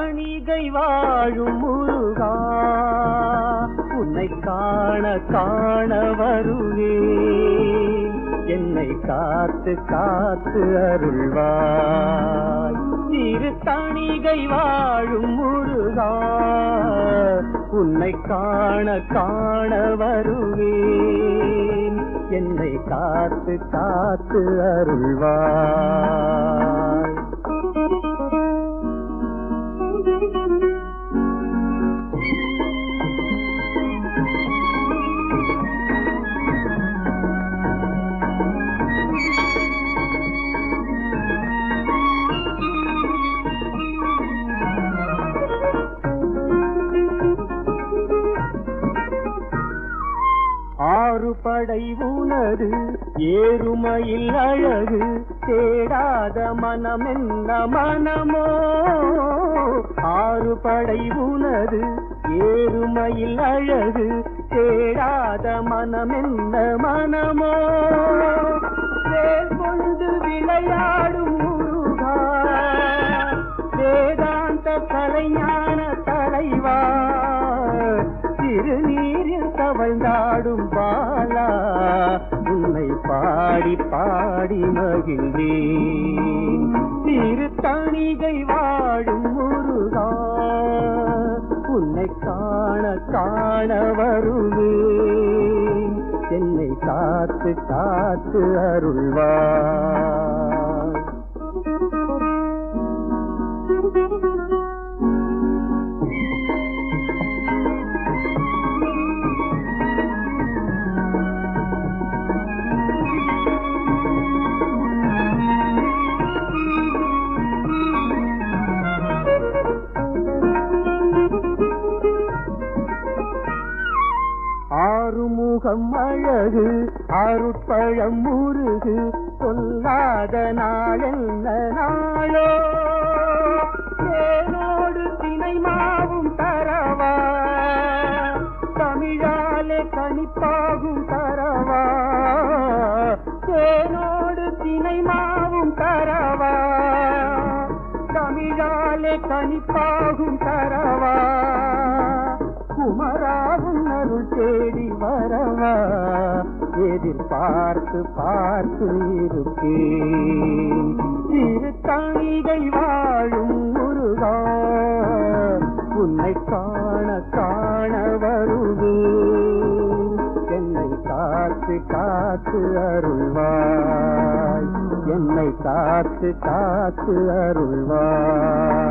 தணிகை வாழும் முருகா உன்னை காண காண வருவே என்னை காத்து காத்து அருள்வாய் திரு தணிகை வாழும் முருகா உன்னை காண காண வருவேன் என்னை காத்து காத்து அருள்வாய் ஆறு படை உனது ஏறுமையில் அழகு தேடாத மனம் என்ன மனமோ ஆறு படை உனது ஏறுமையில் அழகு தேடாத மனம் என்ன மனமோ கொண்டு விளையாடும் முருகா வேதாந்த கலைஞான தலைவா திருநீரில் தவழ்ந்தாடும் பாலா உன்னை பாடி பாடி மகிழ்ந்தேன் திரு தணிகை வாழும் முருகா உன்னை காண காண வருவேன் என்னை காத்து காத்து அருள்வாய் ஆறுமுகம் அழகு அருட்பழம் முருகு சொல்லாத நாளென்ன நாளோ தேனோடு தினை மாவும் தரவா தமிழாலே கனிப்பாகும் தரவா தேனோடு தினை மாவும் தரவா தமிழாலே கனிப்பாகும் தரவா குமராவும் அருள் தேடி வரவா எதிர்பார்த்து பார்த்து இருக்கேன் திரு தணிகை வாழும் முருகா உன்னை காண காண வருவேன் என்னை காத்து காத்து அருள்வாய் என்னை காத்து காத்து அருள்வாய்